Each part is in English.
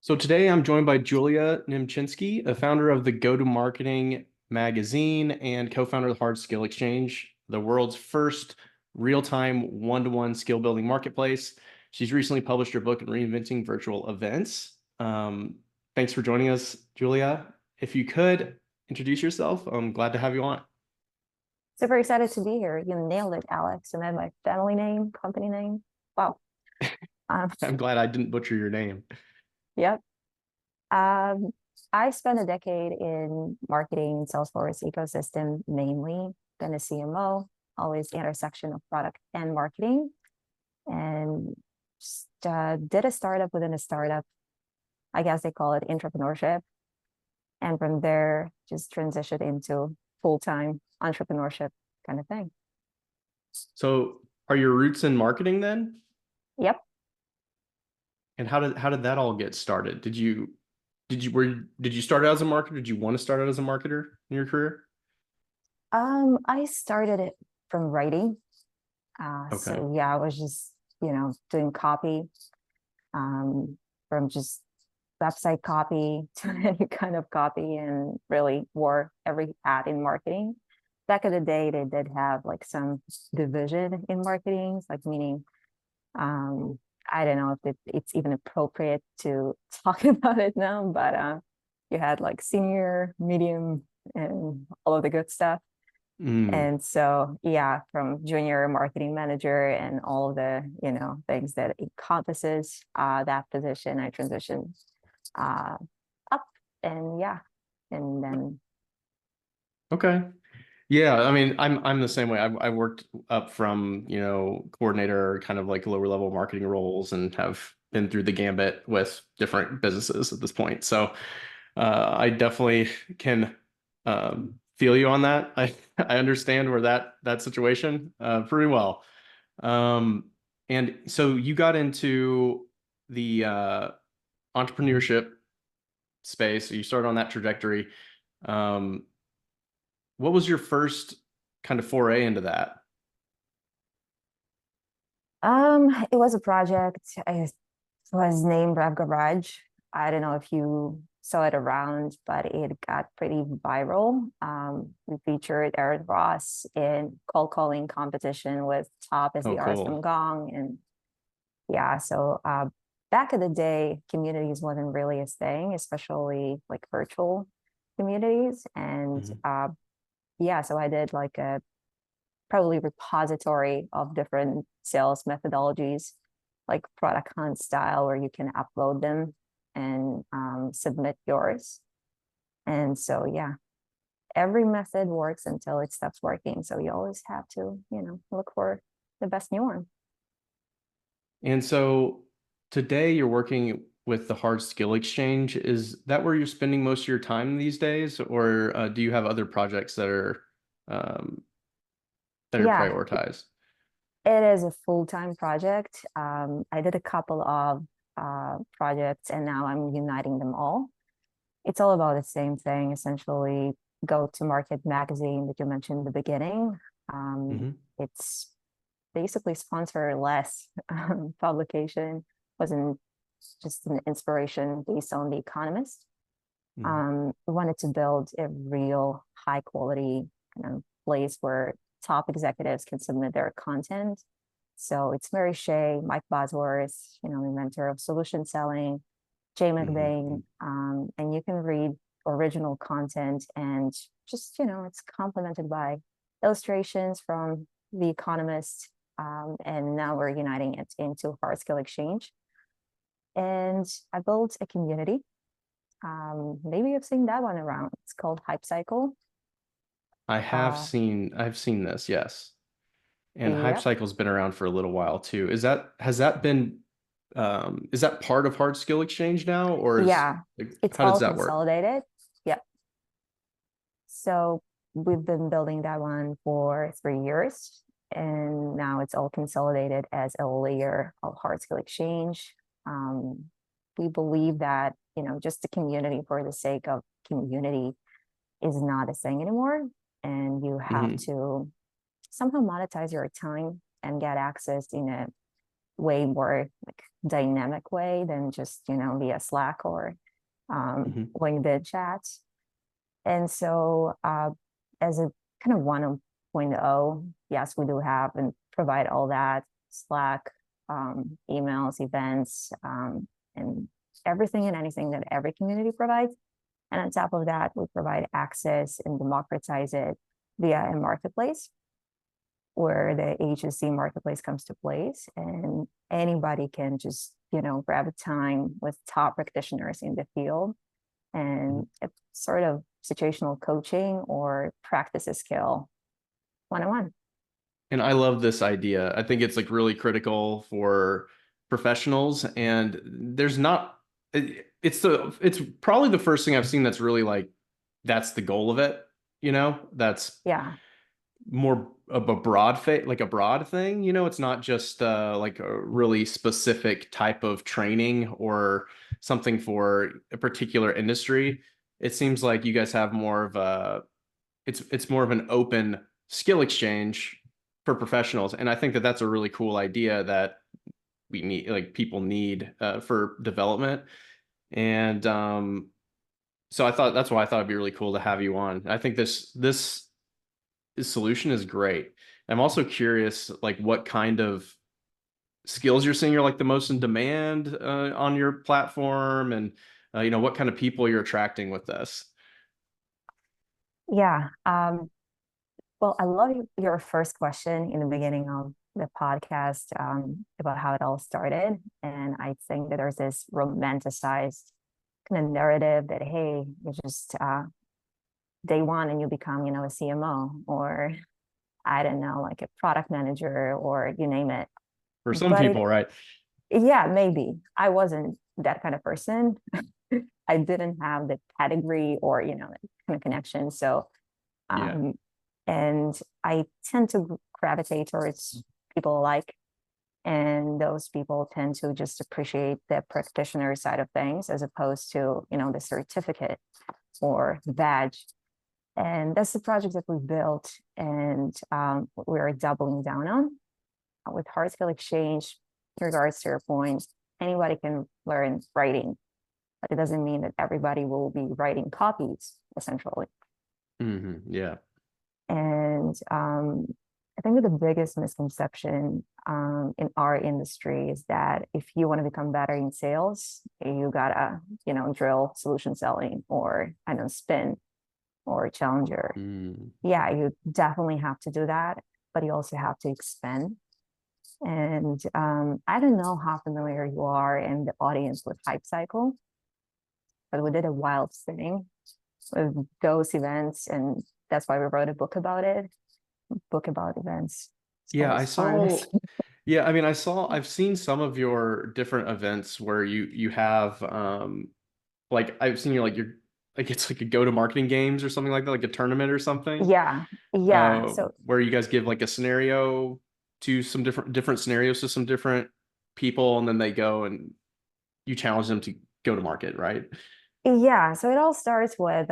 So today I'm joined by Julia Nimchinski, a founder of the Go-to-Marketing magazine and co-founder of the Hard Skill Exchange, the world's first real-time one-to-one skill building marketplace. She's recently published her book, Reinventing Virtual Events. Thanks for joining us, Julia. If you could introduce yourself, I'm glad to have you on. Super excited to be here. You nailed it, Alex. And then my family name, company name. Wow. Um, I'm glad I didn't butcher your name. yep. Um, I spent a decade in marketing, Salesforce ecosystem mainly. Been a CMO, always the intersection of product and marketing. And just, did a startup within a startup. I guess they call it entrepreneurship. And from there, just transitioned into full-time entrepreneurship kind of thing. So are your roots in marketing then? Yep. And how did that all get started? Did you start out as a marketer? Did you want to start out as a marketer in your career? I started it from writing. Okay. So yeah, I was just, doing copy, um, from just website copy to any kind of copy and really wore every hat in marketing. Back in the day, they did have like some division in marketing, like meaning, um, I don't know if it's even appropriate to talk about it now, but you had like senior, medium, and all of the good stuff. Mm. And so, yeah, from junior marketing manager and all the, things that encompasses that position, I transitioned uh, up and yeah, and then, Okay. Yeah, I mean, I'm the same way. I worked up from, coordinator, kind of like lower level marketing roles and have been through the gambit with different businesses at this point. So I definitely can feel you on that. I understand where that situation pretty well. Um, and so you got into the entrepreneurship space. So you started on that trajectory. Um, what was your first kind of foray into that? it was a project. It was named Rev Garage. I don't know if you saw it around, but it got pretty viral. We featured Eric Ross in cold calling competition with Top as Oh, the cool. RSM Gong. And yeah, so back in the day, communities wasn't really a thing, especially like virtual communities. And Mhm. yeah, so I did like a probably repository of different sales methodologies, like product hunt style, where you can upload them and submit yours. And so, yeah, every method works until it stops working. So you always have to, look for the best new one. And so today you're working with the Hard Skill Exchange. Is that where you're spending most of your time these days, or do you have other projects um, that are Yeah, prioritized? it is a full-time project. I did a couple of projects and now I'm uniting them all. It's all about the same thing, essentially. Go to Market magazine that you mentioned in the beginning. Hmm. It's basically sponsor less publication, wasn't just an inspiration based on The Economist. Hmm. We wanted to build a real high quality place where top executives can submit their content. So it's Mary Shea, Mike Bosworth, the inventor of solution selling, Jay Hmm. McBain, and you can read original content and just, it's complemented by illustrations from The Economist. And now we're uniting it into Hard Skill Exchange. And I built a community. Maybe you've seen that one around. It's called Hype Cycle. Uh, I've seen this, yes. And Hype yep. Cycle's been around for a little while too. Has that been is that part of Hard Skill Exchange now, or Yeah. It's how does all that work? consolidated. Yep. So we've been building that one for 3 years, and now it's all consolidated as a layer of Hard Skill Exchange. Um, we believe that, just the community for the sake of community is not a thing anymore. And you have Hmm. to somehow monetize your time and get access in a way more like dynamic way than just, via Slack or Mhm. LinkedIn chats. And so as a kind of 1.0, yes, we do have and provide all that Slack, emails, events, and everything and anything that every community provides. And on top of that, we provide access and democratize it via a marketplace where the agency marketplace comes to place, and anybody can just, grab a time with top practitioners in the field, and it's sort of situational coaching or practice a skill one-on-one. And I love this idea. I think it's like really critical for professionals. And there's not, it's probably the first thing I've seen that's really like, that's the goal of it, that's Yeah. more of a like a broad thing, it's not just like a really specific type of training or something for a particular industry. It seems like you guys have more of a, it's more of an open skill exchange for professionals, and I think that that's a really cool idea that we need, like people need for development. And so I thought that's why I thought it'd be really cool to have you on. I think this solution is great. I'm also curious, like what kind of skills you're seeing are like the most in demand on your platform, and what kind of people you're attracting with this. Yeah. Well, I love your first question in the beginning of the podcast, about how it all started. And I think that there's this romanticized kind of narrative that, hey, you just day one and you become, a CMO, or I don't know, like a product manager, or you name it. For some But people, right? yeah, maybe I wasn't that kind of person. I didn't have the pedigree or, that kind of connection. So, Yeah. um, and I tend to gravitate towards people alike. And those people tend to just appreciate the practitioner side of things as opposed to, the certificate or the badge. And that's the project that we built, and we're doubling down on with hard skill exchange. In regards to your point, anybody can learn writing, but it doesn't mean that everybody will be writing copies, essentially. Yeah. And I think that the biggest misconception in our industry is that if you want to become better in sales, you gotta, drill solution selling, or I don't know, spin or challenger. Mm. Yeah, you definitely have to do that, but you also have to expand. And I don't know how familiar you are in the audience with Hype Cycle, but we did a wild thing with those events, and that's why we wrote a book about it. Book about events. It's Yeah, I always fun. saw. Yeah, I mean, I've seen some of your different events where you have like I've seen you like you're like it's like a go to marketing games or something like that, like a tournament or something. Yeah, yeah. So Where you guys give like a scenario to some different scenarios to some different people, and then they go and you challenge them to go to market, right? yeah, so it all starts with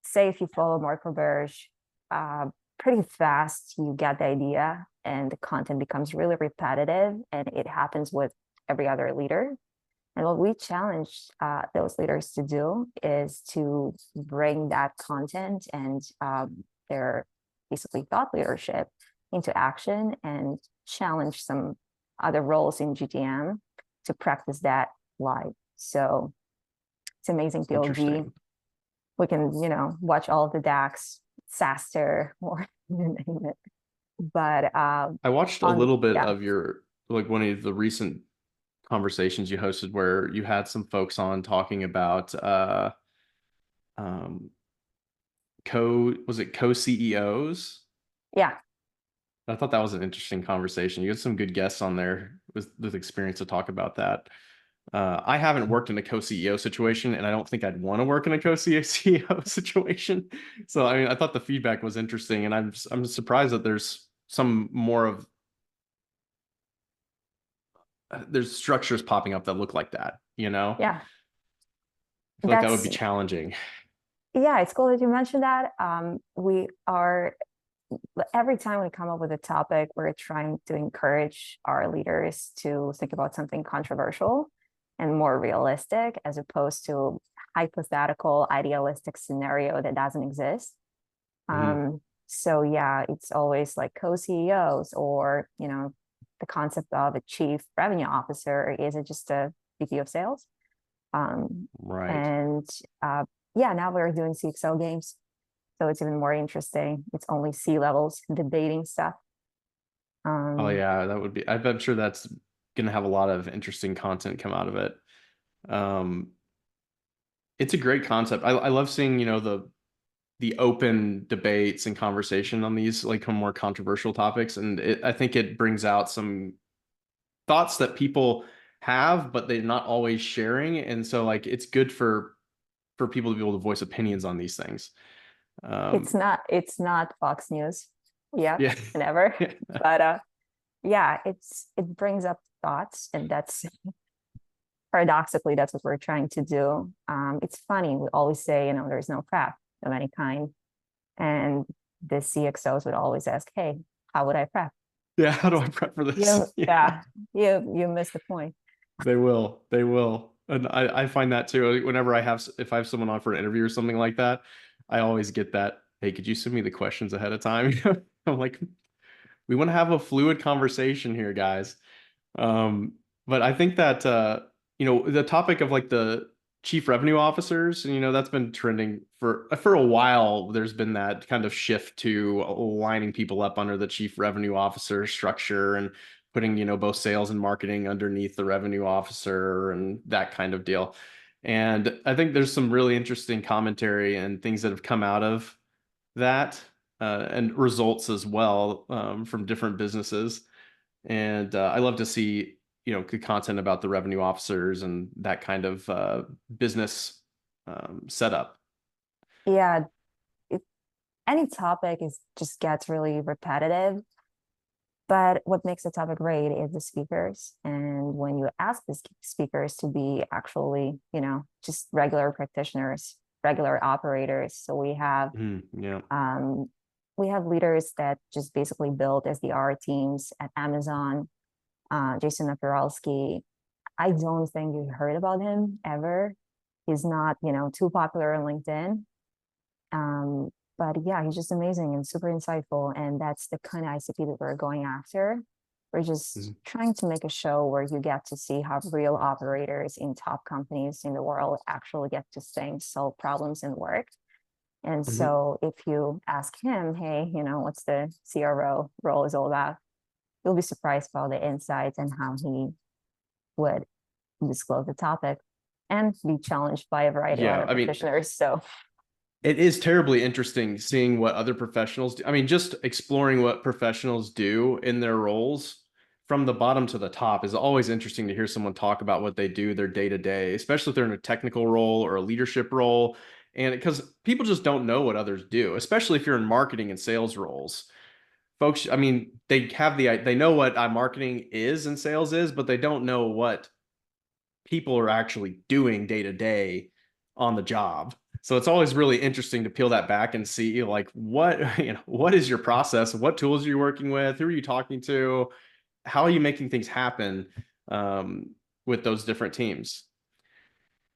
say if you follow Mark Roberge, uh, pretty fast you get the idea and the content becomes really repetitive, and it happens with every other leader. And what we challenge those leaders to do is to bring that content and their basically thought leadership into action, and challenge some other roles in GTM to practice that live. So it's amazing PLG. Interesting. We can, watch all of the DAX, SASTER, or you name it. But I watched a on, little bit yeah, of your like one of the recent conversations you hosted where you had some folks on talking about um was it co-CEOs? yeah, I thought that was an interesting conversation. You had some good guests on there with experience to talk about that. I haven't worked in a co-CEO situation, and I don't think I'd want to work in a co-CEO situation. So I mean, I thought the feedback was interesting, and I'm surprised that there's some more of there's structures popping up that look like that. yeah. I feel like that would That's be challenging. Yeah, it's cool that you mentioned that. We are every time we come up with a topic, we're trying to encourage our leaders to think about something controversial and more realistic, as opposed to hypothetical, idealistic scenario that doesn't exist. Mhm. So yeah, it's always like co-CEOs, or the concept of a chief revenue officer. Is it just a VP of sales? Um, Right. and yeah, now we're doing CXO games, so it's even more interesting. It's only C levels debating stuff. Oh Um, yeah, that would be. I'm sure that's gonna have a lot of interesting content come out of it. Um, it's a great concept. I love seeing, the open debates and conversation on these like more controversial topics, and I think it brings out some thoughts that people have, but they're not always sharing, and so like it's good for people to be able to voice opinions on these things. it's Um, not Fox News yet yeah, and ever, but yeah, it brings up thoughts, and that's paradoxically that's what we're trying to do. It's funny, we always say, there's no prep of any kind, and the CXOs would always ask, "Hey, how would I prep?" yeah. How do I prep for You, this? Yeah. yeah, you missed the point. They will. They will. And I find that too. Whenever if I have someone on for an interview or something like that, I always get that, hey, could you send me the questions ahead of time? I'm like, we want to have a fluid conversation here, guys. Um, but I think that the topic of like the chief revenue officers, that's been trending for a while. There's been that kind of shift to lining people up under the chief revenue officer structure and putting, both sales and marketing underneath the revenue officer and that kind of deal. And I think there's some really interesting commentary and things that have come out of that, and results as well, from different businesses. And I love to see, good content about the revenue officers and that kind of business setup. Yeah, it, any topic is just gets really repetitive. But what makes the topic great is the speakers. And when you ask the speakers to be actually, just regular practitioners, regular operators. So Yeah. um, we have leaders that just basically build SDR teams at Amazon. Jason Napieralski, I don't think you heard about him ever. He's not, too popular on LinkedIn. Um, but yeah, he's just amazing and super insightful. And that's the kind of ICP that we're going after. We're just Mhm. trying to make a show where you get to see how real operators in top companies in the world actually get to think, solve problems, and work. And Mhm. so if you ask him, hey, what's the CRO role is all about, you'll be surprised about the insights and how he would disclose the topic and be challenged by a variety of Yeah. other I mean, practitioners. So it is terribly interesting seeing what other professionals do. I mean, just exploring what professionals do in their roles from the bottom to the top is always interesting to hear someone talk about what they do their day to day, especially if they're in a technical role or a leadership role. And because people just don't know what others do, especially if you're in marketing and sales roles. Folks, I mean, they know what marketing is and sales is, but they don't know what people are actually doing day to day on the job. So it's always really interesting to peel that back and see like what, what is your process? What tools are you working with? Who are you talking to? How are you making things happen, with those different teams?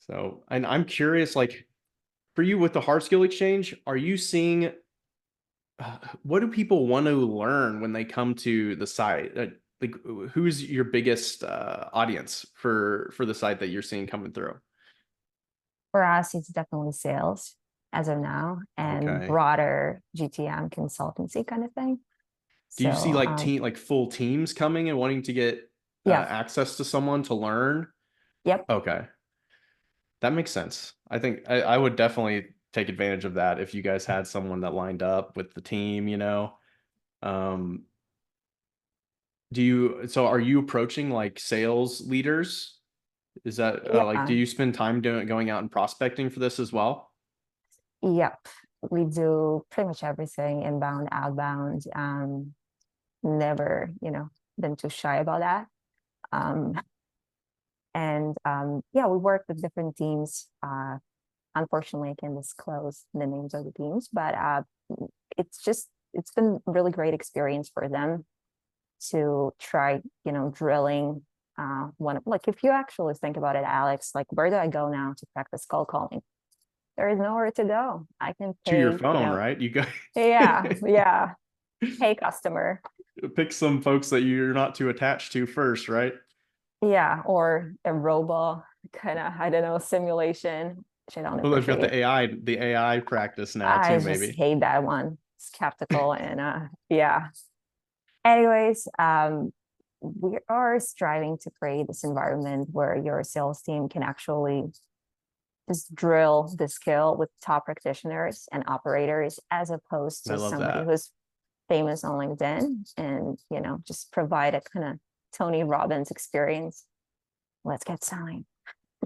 So, and I'm curious, like for you with the hard skill exchange, are you seeing what do people want to learn when they come to the site? Like, who's your biggest audience for the site that you're seeing coming through? for us, it's definitely sales as of now and Okay. broader GTM consultancy kind of thing. Do you see So, like full teams coming and wanting to get yeah, access to someone to learn? yep. Okay, that makes sense. I think I would definitely take advantage of that if you guys had someone that lined up with the team, Um, so are you approaching like sales leaders? Is that like, Yeah, do you spend time going out and prospecting for this as well? yep. We do pretty much everything inbound, outbound. Never, been too shy about that. Um, and yeah, we work with different teams. Unfortunately, I can disclose the names of the teams, but it's just it's been really great experience for them to try, drilling one, like if you actually think about it, Alex, like where do I go now to practice cold calling? There is nowhere to go. I can To your pay, phone, right? You go yeah, yeah, pay customer. pick some folks that you're not too attached to first, right? Yeah, or a robot kind of, I don't know, simulation, which I don't Well, they've got appreciate. the AI practice now I too, just maybe. hate that one. Skeptical and yeah. Anyways, we are striving to create this environment where your sales team can actually just drill the skill with top practitioners and operators as opposed I to love somebody that. who's famous on LinkedIn and just provide a kind of Tony Robbins experience. Let's get selling.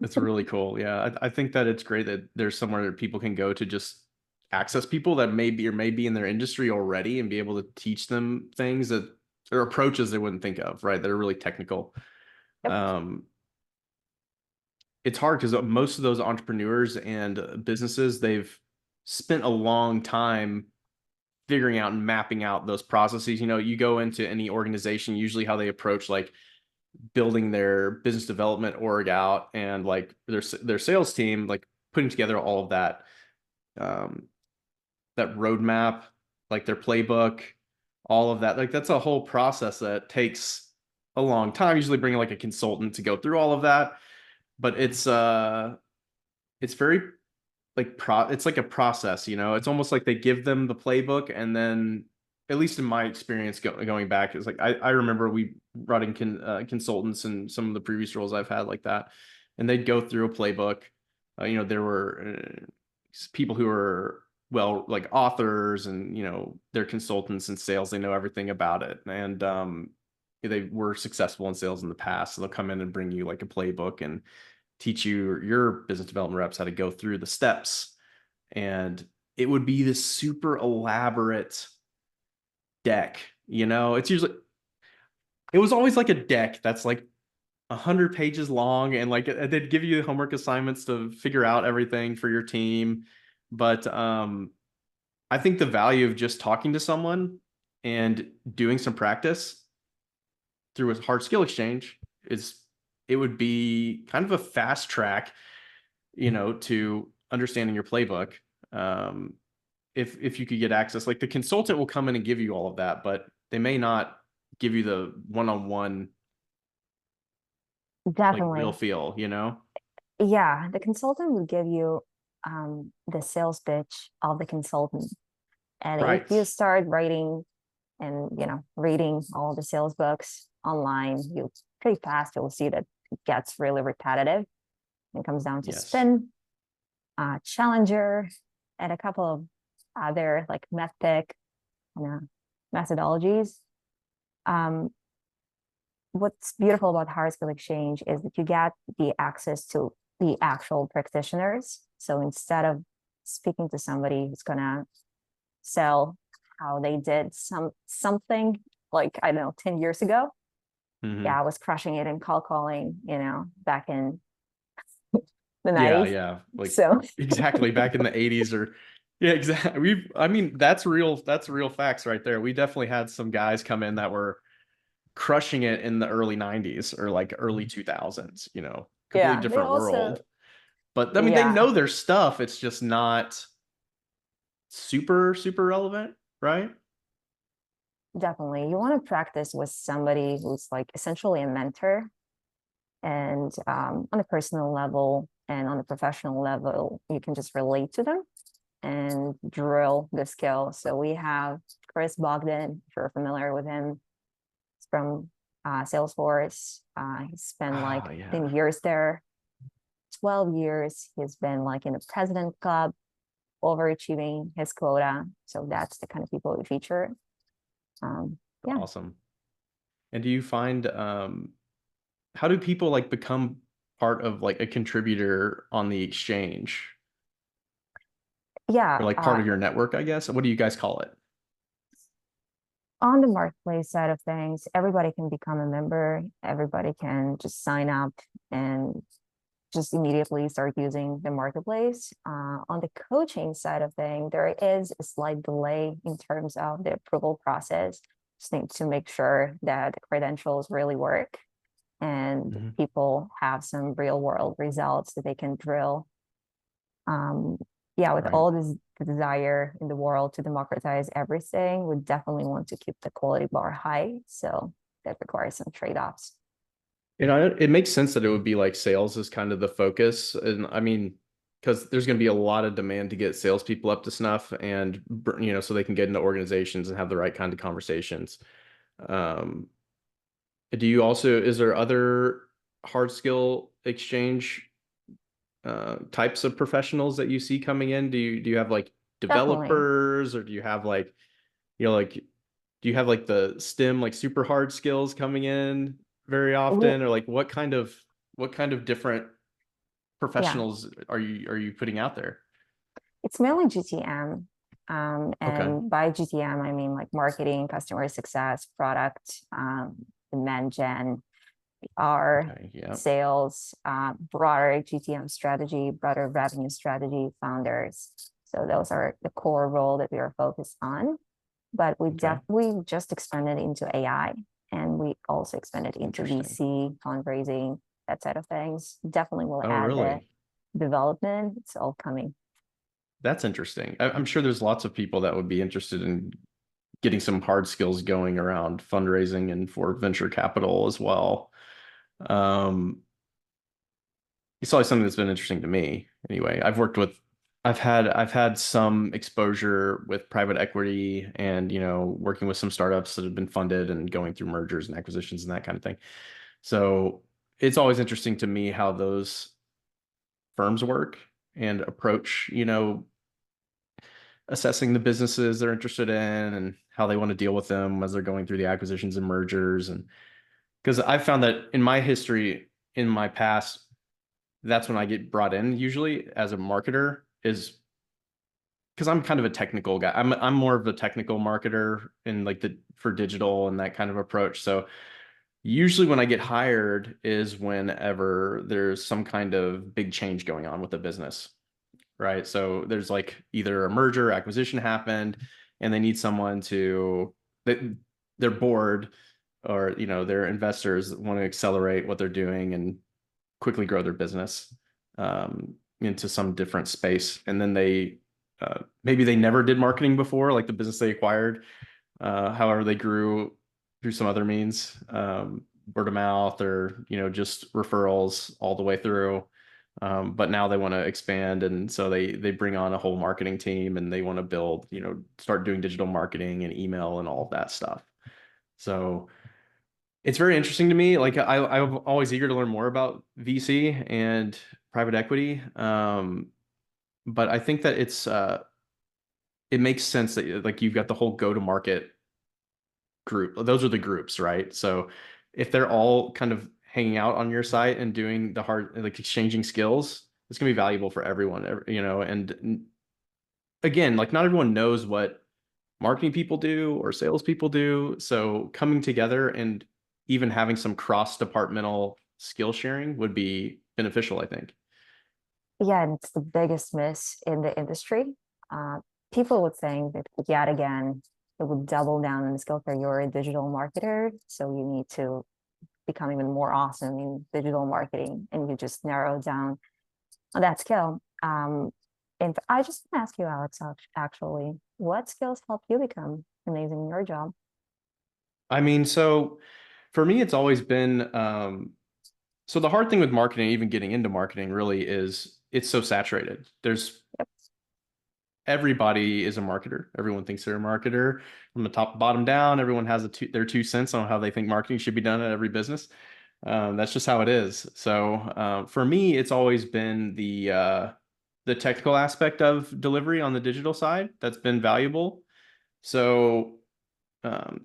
It's really cool. Yeah, I think that it's great that there's somewhere that people can go to just access people that may be in their industry already and be able to teach them things that or approaches they wouldn't think of, right? That are really technical. Yep. Um, it's hard because most of those entrepreneurs and businesses, they've spent a long time figuring out and mapping out those processes. You go into any organization, usually how they approach like building their business development org out and like their sales team, like putting together all of um, that roadmap, like their playbook, all of that. Like that's a whole process that takes a long time. Usually bringing like a consultant to go through all of that, but it's very it's like a process, it's almost like they give them the playbook and then at least in my experience going back is like I remember we brought in consultants and some of the previous roles I've had like that and they'd go through a playbook. There were people who are well like authors and they're consultants in sales, they know everything about it and they were successful in sales in the past, so they'll come in and bring you like a playbook and teach your business development reps how to go through the steps. And it would be this super elaborate deck. It was always like a deck that's like 100 pages long, and like they'd give you homework assignments to figure out everything for your team. But I think the value of just talking to someone and doing some practice through a hard skill exchange is it would be kind of a fast track to understanding your playbook. Um, if you could get access, like the consultant will come in and give you all of that, but they may not give you the one-on-one, like real Definitely. feel. Yeah, the consultant will give you the sales pitch of the consultant. And if Right. you start writing and reading all the sales books online, you pretty fast you'll see that it gets really repetitive. It comes down to Yes. spin, challenger, and a couple of other like method methodologies. Um, what's beautiful about hard skill exchange is that you get the access to the actual practitioners. So instead of speaking to somebody who's gonna sell how they did something like I don't know 10 years ago, Hmm. yeah, I was crushing it in cold calling, back in the Yeah, 90s. yeah. Like So exactly back in the 80s or yeah, exactly. I mean, that's real facts right there. We definitely had some guys come in that were crushing it in the early 90s or like early 2000s, completely yeah, they different also world. But I mean, they yeah, know their stuff. It's just not super, super relevant, right? definitely. You want to practice with somebody who's like essentially a mentor and on a personal level and on a professional level, you can just relate to them and drill the skill. So we have Chris Bogdan, if you're familiar with him, he's from Salesforce. He's spent Oh, like 10 yeah. years there, 12 years. He's been like in the president club, overachieving his quota. So that's the kind of people we feature. Yeah, Awesome. And do you find how do people like become part of like a contributor on the exchange yeah. or like part of your network, I guess? What do you guys call it? On the marketplace side of things, everybody can become a member. Everybody can just sign up and just immediately start using the marketplace. On the coaching side of things, there is a slight delay in terms of the approval process. Just need to make sure that the credentials really work and Mhm. people have some real world results that they can drill. Um, yeah, with Right. all this desire in the world to democratize everything, we definitely want to keep the quality bar high. So that requires some trade-offs. It makes sense that it would be like sales is kind of the focus. And I mean, because there's going to be a lot of demand to get salespeople up to snuff and, so they can get into organizations and have the right kind of conversations. Um, is there other hard skill exchange types of professionals that you see coming in? Do you have like Definitely. developers, or do you have like, like, do you have like the STEM, like super hard skills coming in very We, often, or like what kind of different yeah, professionals are you putting out there? it's mainly GTM. Okay. And by GTM, I mean like marketing, customer success, product, demand gen, our Okay. Yeah. sales, broader GTM strategy, broader revenue strategy, founders. So those are the core role that we are focused on. But Okay. we just expanded into AI, and we also expanded into Interesting. VC, fundraising, that side of things. Definitely will Oh, add the really? development. It's all coming. That's interesting. I'm sure there's lots of people that would be interested in getting some hard skills going around fundraising and for venture capital as well. Um, it's always something that's been interesting to me. Anyway, I've had some exposure with private equity and, working with some startups that have been funded and going through mergers and acquisitions and that kind of thing. So it's always interesting to me how those firms work and approach, assessing the businesses they're interested in and how they want to deal with them as they're going through the acquisitions and mergers. And because I've found that in my history, in my past, that's when I get brought in usually as a marketer, is because I'm kind of a technical guy. I'm more of a technical marketer in like the for digital and that kind of approach. So usually when I get hired is whenever there's some kind of big change going on with the business, right? So there's like either a merger, acquisition happened, and they need someone they, they're bored, or their investors want to accelerate what they're doing and quickly grow their business into some different space. And then maybe they never did marketing before, like the business they acquired. However, they grew through some other means, word of mouth, or just referrals all the way through. But now they want to expand, and so they bring on a whole marketing team, and they want to build, start doing digital marketing and email and all of that stuff. So it's very interesting to me. Like I'm always eager to learn more about VC and private equity. But I think that it makes sense that like you've got the whole go-to-market group. Those are the groups, right? So if they're all kind of hanging out on your site and doing the hard, like exchanging skills, it's gonna be valuable for everyone, And again, like not everyone knows what marketing people do or sales people do. So coming together and even having some cross-departmental skill sharing would be beneficial, I think. Yeah, and it's the biggest miss in the industry. Uh, People would think that yet again, it would double down on the skill for you're a digital marketer. So you need to become even more awesome in digital marketing, and you just narrow down on that skill. And I just want to ask you, Alex, actually, what skills help you become amazing in your job? I mean, so for me, it's always been so the hard thing with marketing, even getting into marketing, really is it's so saturated. There's Yep. Everybody is a marketer. Everyone thinks they're a marketer from the top bottom down. Everyone has their 2 cents on how they think marketing should be done at every business. That's just how it is. So for me, it's always been the technical aspect of delivery on the digital side that's been valuable. So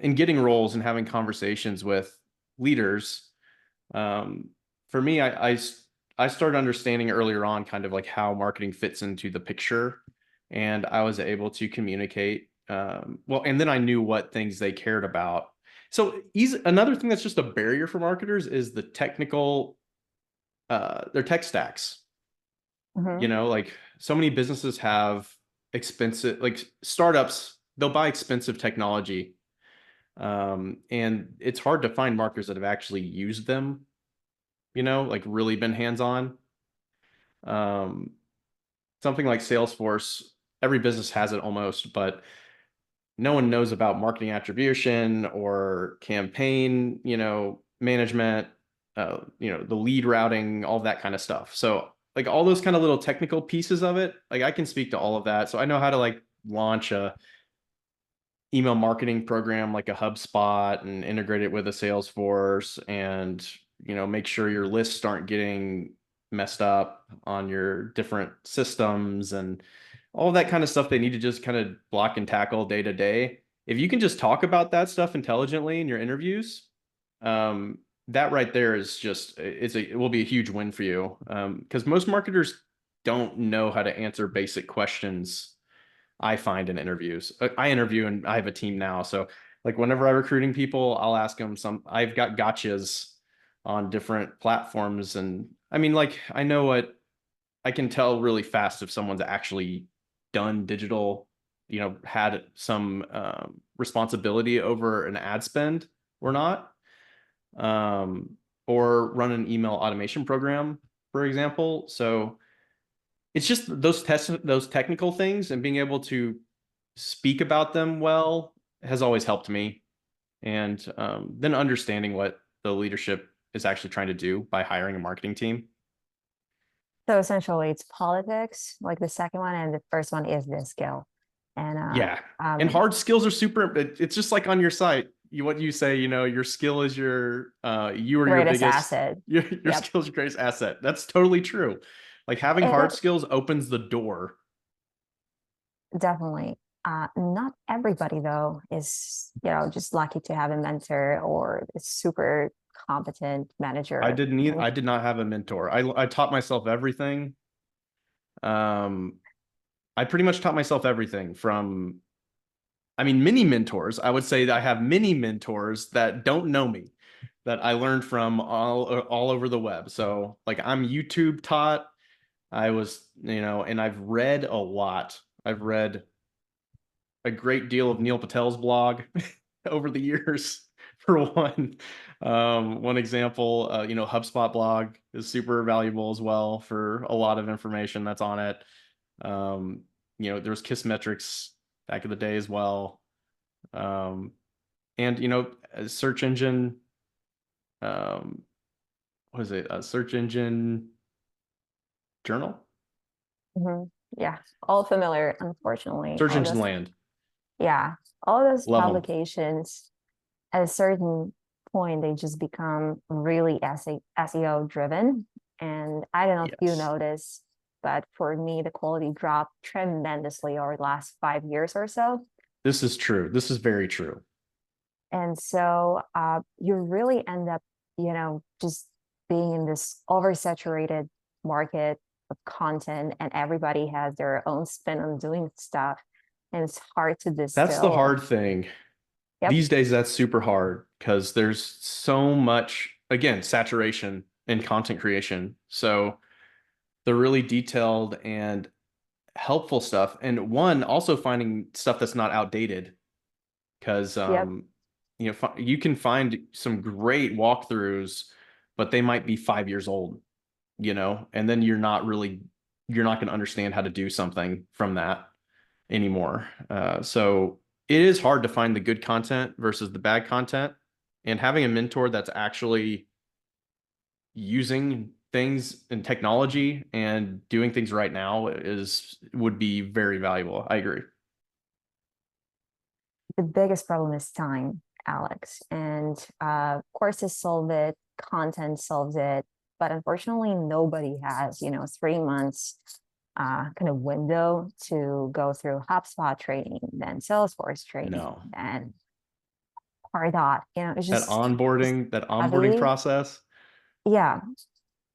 in getting roles and having conversations with leaders, um, for me, I started understanding earlier on kind of like how marketing fits into the picture, and I was able to communicate well, and then I knew what things they cared about. So easy, another thing that's just a barrier for marketers is the technical their tech stacks. Hmm. Like so many businesses have expensive, like startups, they'll buy expensive technology. And it's hard to find marketers that have actually used them, like really been hands-on. Um, Something like Salesforce, every business has it almost, but no one knows about marketing attribution or campaign, management, the lead routing, all that kind of stuff. So like all those kind of little technical pieces of it, like I can speak to all of that. So I know how to like launch a email marketing program like a HubSpot and integrate it with a Salesforce and, make sure your lists aren't getting messed up on your different systems and all that kind of stuff they need to just kind of block and tackle day to day. If you can just talk about that stuff intelligently in your interviews, that right there is just it will be a huge win for you. Because most marketers don't know how to answer basic questions I find in interviews. I interview and I have a team now. So like whenever I'm recruiting people, I'll ask them I've got gotchas on different platforms. And I mean, like, I can tell really fast if someone's actually done digital, had some responsibility over an ad spend or not, um, or run an email automation program, for example. So it's just those technical things and being able to speak about them well has always helped me. And then understanding what the leadership is actually trying to do by hiring a marketing team. So essentially, it's politics, like the second one, and the first one is the skill. And Yeah. And hard skills are super, it's just like on your site. What you say, your skill is you are your greatest biggest, asset. your Yep, skill is your greatest asset. That's totally true. Like having hard it skills opens the door. definitely. Not everybody though is, just lucky to have a mentor or a super competent manager. I did not have a mentor. I taught myself everything. Um, I pretty much taught myself everything from, I mean, mini mentors. I would say that I have many mentors that don't know me, that I learned from all over the web. So like I'm YouTube taught. I was, and I've read a lot. I've read a great deal of Neil Patel's blog over the years. For one example, HubSpot blog is super valuable as well for a lot of information that's on it. Um, there's Kiss Metrics back in the day as well. Um, and a search engine, um, what is it? A search engine journal, Mhm. Yeah, all familiar, unfortunately. search All engine those, land. yeah, all those Love them. publications at a certain point, they just become really SEO driven. And I don't know if you Yes, notice, but for me, the quality dropped tremendously over the last 5 years or so. this is true. This is very true. And so you really end up, just being in this oversaturated market of content, and everybody has their own spin on doing stuff. And it's hard to That's the distill. hard thing. Yep. These days, that's super hard because there's so much, again, saturation in content creation. So the really detailed and helpful stuff. And one, also finding stuff that's not outdated because, Yep. you can find some great walkthroughs, but they might be 5 years old, and then you're not going to understand how to do something from that anymore. So it is hard to find the good content versus the bad content. And having a mentor that's actually using things in technology and doing things right now would be very valuable. I agree. The biggest problem is time, Alex. And courses solve it, content solves it. But unfortunately, nobody has, 3 months kind of window to go through HubSpot training, then Salesforce training, No. then Pardot. It's just That onboarding heavy. process. Yeah.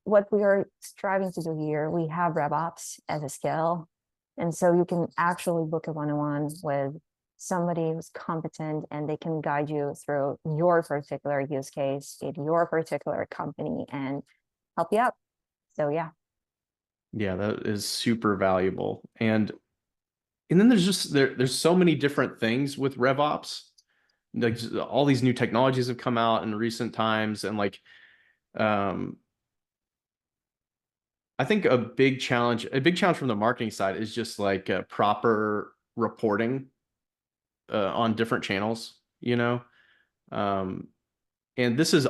What we are striving to do here, we have RevOps as a skill. And so you can actually book a one-on-one with somebody who's competent, and they can guide you through your particular use case in your particular company and help you out. So yeah. Yeah, that is super valuable. And then there's just there's so many different things with RevOps. Like all these new technologies have come out in recent times, and like um I think a big challenge from the marketing side is just like proper reporting on different channels, you know. Um, and this is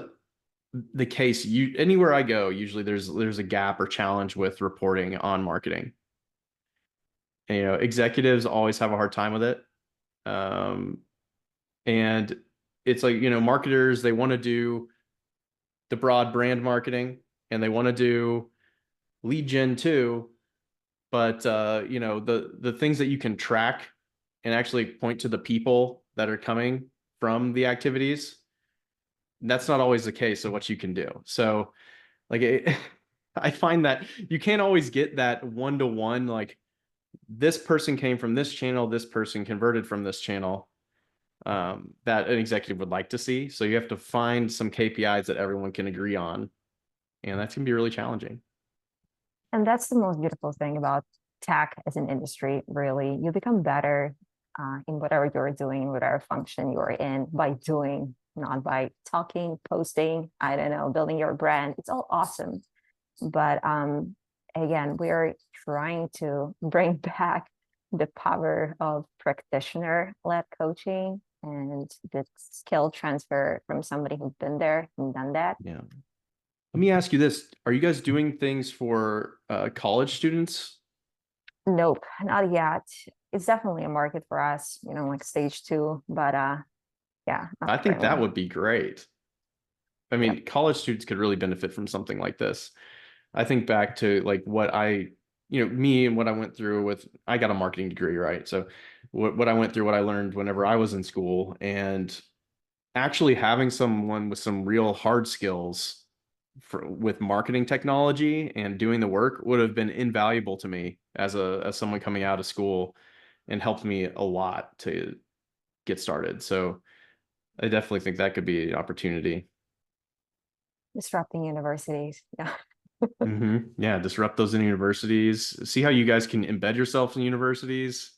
the case. You anywhere I go, usually there's a gap or challenge with reporting on marketing. And, executives always have a hard time with it. Um, and it's like, marketers, they want to do the broad brand marketing and they want to do lead gen too, but the things that you can track and actually point to the people that are coming from the activities, that's not always the case of what you can do. So like I find that you can't always get that one-to-one, like this person came from this channel, this person converted from this channel, that an executive would like to see. So you have to find some KPIs that everyone can agree on, and that's gonna be really challenging. And that's the most beautiful thing about tech as an industry, really. You become better in whatever you're doing, whatever function you're in, by doing, not by talking, posting, I don't know, building your brand. It's all awesome. But again, we're trying to bring back the power of practitioner-led coaching and the skill transfer from somebody who's been there and done that. Yeah. Let me ask you this. Are you guys doing things for college students? Nope, not yet. It's definitely a market for us, like stage two, but yeah, not I think that currently. would be great. I Yep. mean, college students could really benefit from something like this. I think back to like me and what I went through I got a marketing degree, right? So what I went through, what I learned whenever I was in school, and actually having someone with some real hard skills with marketing technology and doing the work would have been invaluable to me as someone coming out of school and helped me a lot to get started. So I definitely think that could be an opportunity. Disrupting universities. Yeah. Yeah, disrupt those in universities. See how you guys can embed yourself in universities.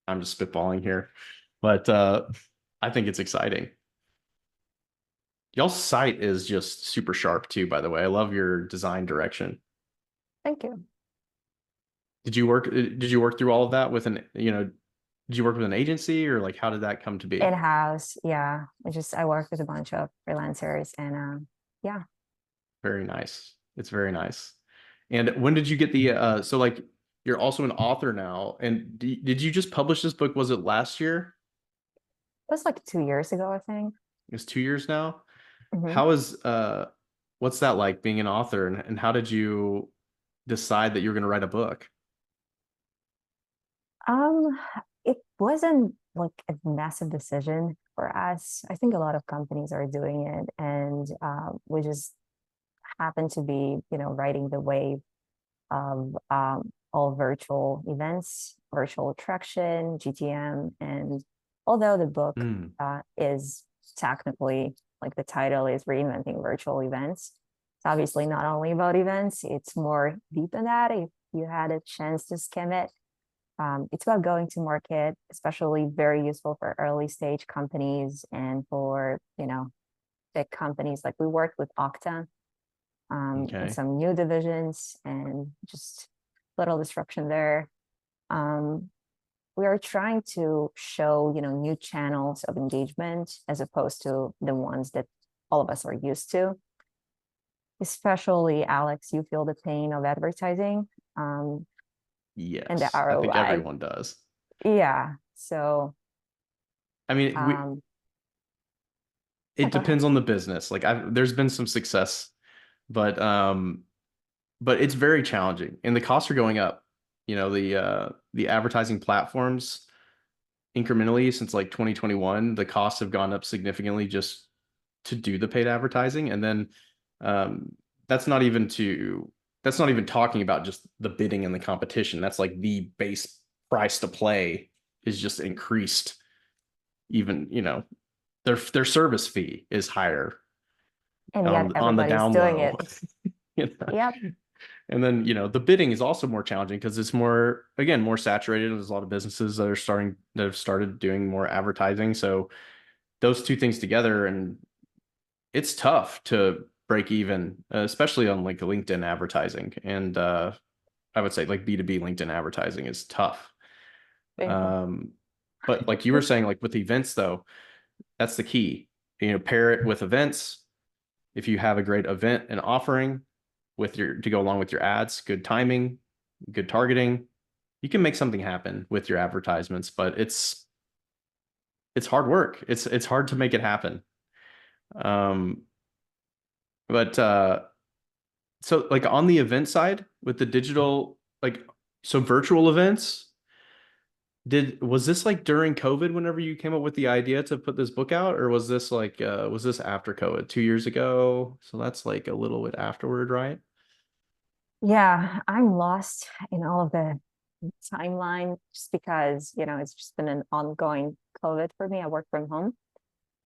I'm just spitballing here, but I think it's exciting. Y'all's site is just super sharp too, by the way. I love your design direction. Thank you. Did you work through all of that did you work with an agency or like how did that come to be? In-house, yeah. I work with a bunch of freelancers and yeah. Very nice. It's very nice. And when did you get so like you're also an author now, and did you just publish this book? Was it last year? It was like 2 years ago, I think. It's 2 years now. Hmm. How is what's that like being an author, and how did you decide that you were going to write a book? Um, it wasn't like a massive decision for us. I think a lot of companies are doing it, and we just happen to be, riding the wave of all virtual events, virtual attraction, GTM. And although the book Hmm. is technically, like the title is Reinventing Virtual Events, it's obviously not only about events, it's more deep than that. If you had a chance to skim it, it's about going to market, especially very useful for early stage companies and for, big companies. Like we worked with Okta and Okay. some new divisions and just little disruption there. Um, we are trying to show, new channels of engagement as opposed to the ones that all of us are used to. Especially, Alex, you feel the pain of advertising and the Yes, I think ROI. everyone does. Yeah. So, I mean, um, yeah, it go ahead. depends on the business. Like there's been some success, but it's very challenging and the costs are going up. The advertising platforms incrementally since like 2021, the costs have gone up significantly just to do the paid advertising. And then um, that's not even to that's not even talking about just the bidding and the competition. That's like the base price to play is just increased. Even, their service fee is higher And yet on the everybody's down doing low. it. You know? Yep. And then, the bidding is also more challenging because it's more, again, more saturated. There's a lot of businesses that have started doing more advertising. So those two things together, and it's tough to break even, especially on like LinkedIn advertising. And I would say like B2B LinkedIn advertising is tough. Painful. Um, but like you were saying, like with events though, that's the key. Pair it with events. If you have a great event and offering to go along with your ads, good timing, good targeting, you can make something happen with your advertisements, but it's hard work. It's hard to make it happen. Um, but so like on the event side with the digital, like so virtual events, was this like during COVID whenever you came up with the idea to put this book out, or was this after COVID 2 years ago? So that's like a little bit afterward, right? Yeah, I'm lost in all of the timeline just because, it's just been an ongoing COVID for me. I work from home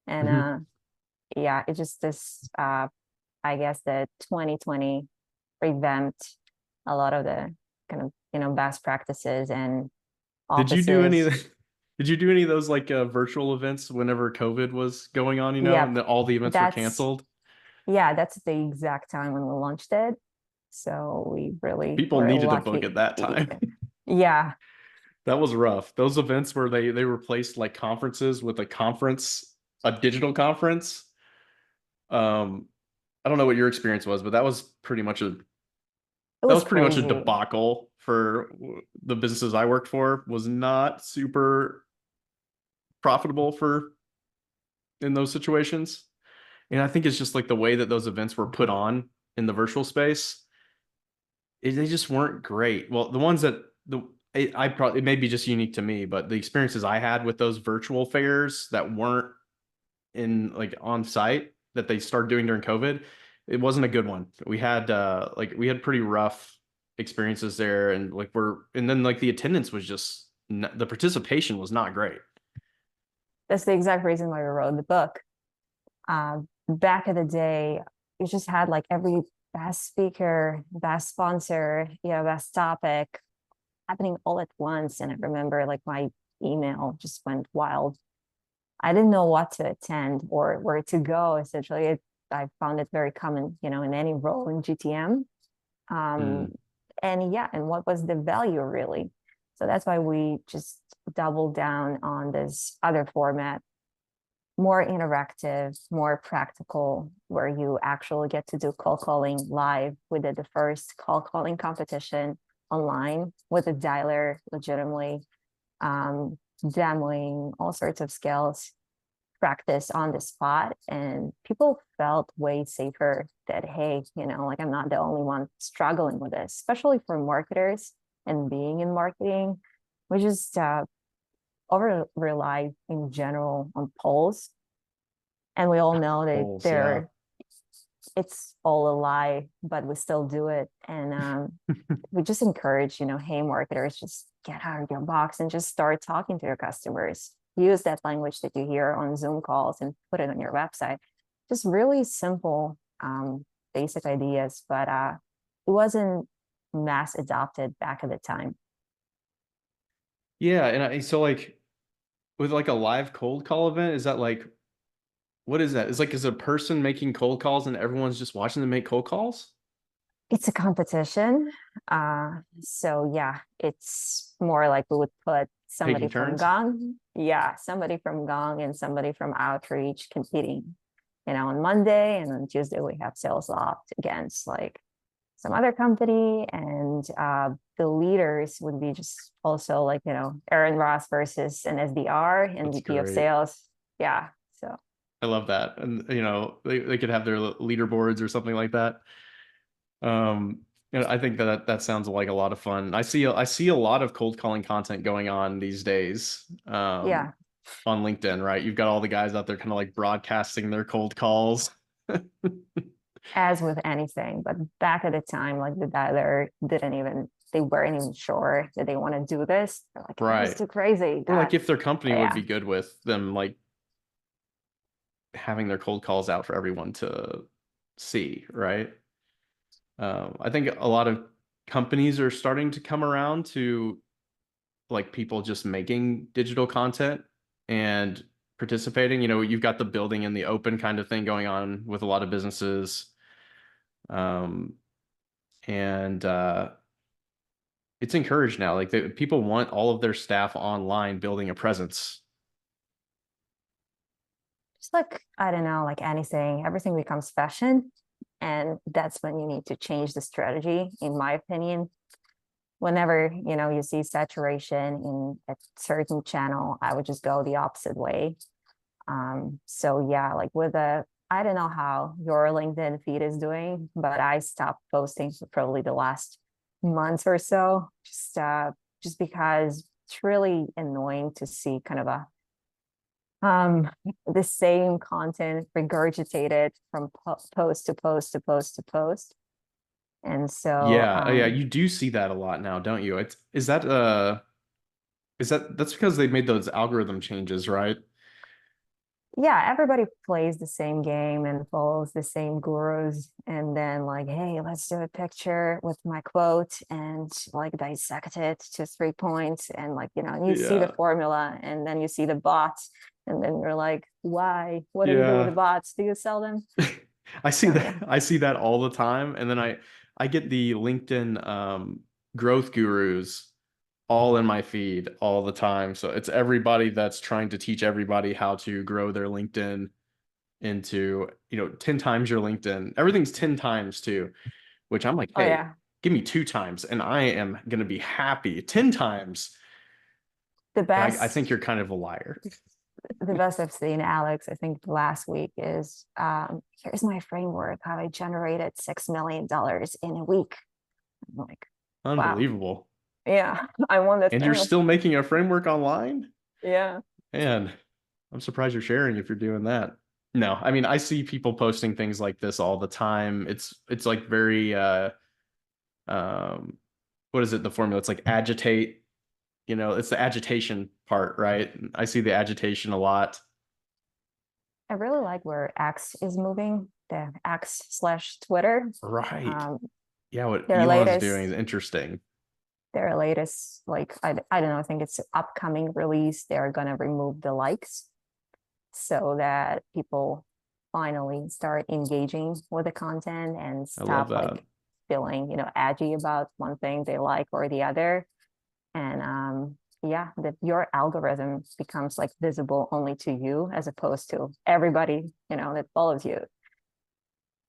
and Hmm. yeah, it just this I guess the 2020 revamped a lot of the kind of, best practices and Did you do any of offices. did you do any of those like virtual events whenever COVID was going on, and Yep, all the events were that's canceled? yeah, that's the exact time when we launched it. So we really People were needed a book lucky. at that time. Yeah, That was rough. Those events where they replaced like conferences with a digital conference. Um, I don't know what your experience was, but it that was was pretty much a crazy. debacle for the businesses I worked for. Was not super profitable for in those situations. And I think it's just like the way that those events were put on in the virtual space, they just weren't great. Well, the ones that the I probably it may be just unique to me, but the experiences I had with those virtual fairs that weren't in like on site that they started doing during COVID, it wasn't a good one. We had pretty rough experiences there, and then like the attendance was just the participation was not great. That's the exact reason why we wrote the book. Back in the day, you just had like every best speaker, best sponsor, best topic happening all at once. And I remember like my email just went wild. I didn't know what to attend or where to go. Essentially, I found it very common, in any role in GTM. Um, Mm. and yeah, and what was the value really? So that's why we just doubled down on this other format, more interactive, more practical, where you actually get to do call calling live. We did the first call calling competition online with a dialer, legitimately demoing all sorts of skills, practice on the spot, and people felt way safer that, hey, like I'm not the only one struggling with this, especially for marketers and being in marketing. We just over rely in general on polls, and we all know that Holes, yeah. they're it's all a lie, but we still do it. And we just encourage, hey, marketers, just get out of your box and just start talking to your customers. Use that language that you hear on Zoom calls and put it on your website. Just really simple, basic ideas, but it wasn't mass adopted back at the time. Yeah, and so like with like a live cold call event, is that like what is that? Is a person making cold calls and everyone's just watching them make cold calls? It's a competition. So yeah, it's more like we would put somebody Taking from turns? Gong, yeah, somebody from Gong and somebody from Outreach competing. On Monday and on Tuesday we have sales loft against like some other company, and the leaders would be just also like Aaron Ross versus an SDR and That's VP of great. sales. Yeah, so I love that. And they could have their leaderboards or something like that. I think that sounds like a lot of fun. I see a lot of cold calling content going on these days. yeah, On LinkedIn, right? You've got all the guys out there kind of like broadcasting their cold calls. as with anything. But back at the time, like the dialer didn't even, they weren't even sure that they want to do this. They're like, this is Right. too crazy. Or like if their company would Yeah. be good with them like having their cold calls out for everyone to see, right? I think a lot of companies are starting to come around to like people just making digital content and participating. You know, you've got the building in the open kind of thing going on with a lot of businesses. Um, and it's encouraged now. Like people want all of their staff online building a presence. Just like, I don't know, like anything, everything becomes fashion. And that's when you need to change the strategy, in my opinion. Whenever, you see saturation in a certain channel, I would just go the opposite way. So yeah, like with I don't know how your LinkedIn feed is doing, but I stopped posting for probably the last month or so, just because it's really annoying to see kind of a the same content regurgitated from post to post to post to post. And so Yeah, you do see that a lot now, don't you? It's that's because they made those algorithm changes, right? yeah, everybody plays the same game and follows the same gurus. And then, like, hey, let's do a picture with my quote and like dissect it to 3 points. And like, you see the Yeah. formula and then you see the bots. And then you're like, why? What do you do with the Yeah. bots? Do you sell them? I see So, yeah. that I see that all the time. And then I get the LinkedIn growth gurus all in my feed all the time. So it's everybody that's trying to teach everybody how to grow their LinkedIn into, 10 times your LinkedIn. Everything's 10 times too, which I'm like, Oh, hey, yeah. give me 2 times and I am gonna be happy. 10 times. The And I think best you're kind of a liar. the best I've seen, Alex, I think last week is here's my framework, how I generated $6 million in a week. I'm like, wow, Unbelievable. yeah, I want that And you're framework. still making a framework online? Yeah. Man, I'm surprised you're sharing if you're doing that. No, I mean, I see people posting things like this all the time. It's like very um what is it, the formula? It's like agitate, it's the agitation part, right? I see the agitation a lot. I really like where X is moving, the X slash Twitter. Right. Um, Yeah, what their Elon's doing is latest, interesting. their latest, like I don't know, I think it's upcoming release. They're gonna remove the likes so that people finally start engaging with the content and I love stop that. like feeling, edgy about one thing they like or the other. And yeah, that your algorithm becomes like visible only to you as opposed to everybody, that follows you.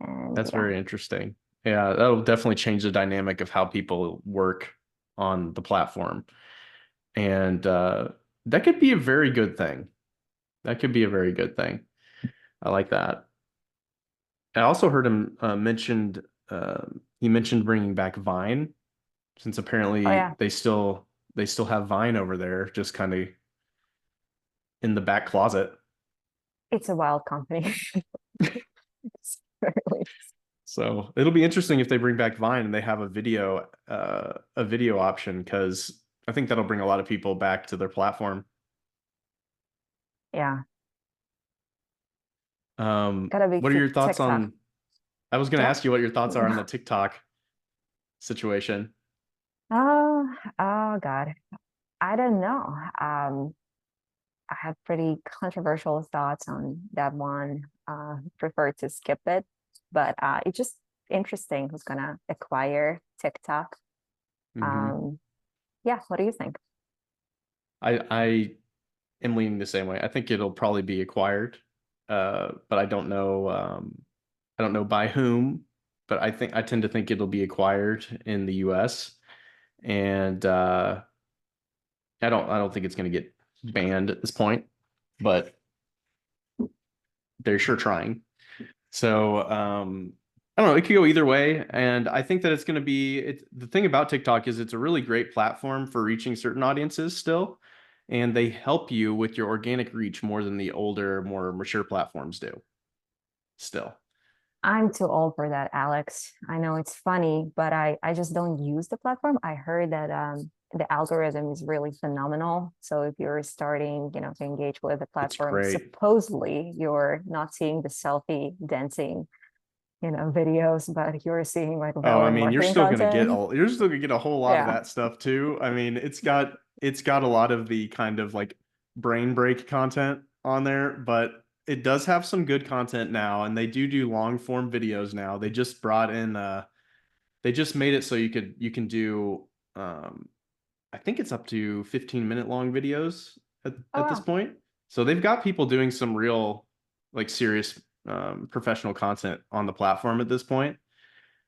And That's yeah, very interesting. Yeah, that'll definitely change the dynamic of how people work on the platform. And that could be a very good thing. That could be a very good thing. I like that. I also heard him he mentioned bringing back Vine, since oh apparently yeah, they still have Vine over there, just kind of in the back closet. it's a wild company. Really. So it'll be interesting if they bring back Vine and they have a video option, because I think that'll bring a lot of people back to their platform. Yeah, gotta be What are your thoughts TikTok. on? I was going to Yeah. ask you what your thoughts are on the TikTok situation. Oh, oh God. I don't know. I have pretty controversial thoughts on that one. Prefer to skip it, but it's just interesting who's gonna acquire TikTok. Hmm. Um, yeah, what do you think? I am leaning the same way. I think it'll probably be acquired, but I don't know. I don't know by whom, but I tend to think it'll be acquired in the U.S. and I don't think it's going to get banned at this point, but they're sure trying. So I don't know. It could go either way, and I think that it's going to be. The thing about TikTok is it's a really great platform for reaching certain audiences still, and they help you with your organic reach more than the older, more mature platforms do. Still, I'm too old for that, Alex. I know it's funny, but I just don't use the platform. I heard that the algorithm is really phenomenal. So if you're starting, to engage with the it's platform, great. supposedly you're not seeing the selfie dancing videos, but you're seeing like Oh, I relevant mean, marketing content. you're still gonna get a whole lot of Yeah. that stuff too. I mean, it's got a lot of the kind of like brain break content on there, but it does have some good content now, and they do long form videos now. They just brought in they just made it so you can do I think it's up to 15-minute long videos Oh at this wow. point. So they've got people doing some real like serious professional content on the platform at this point.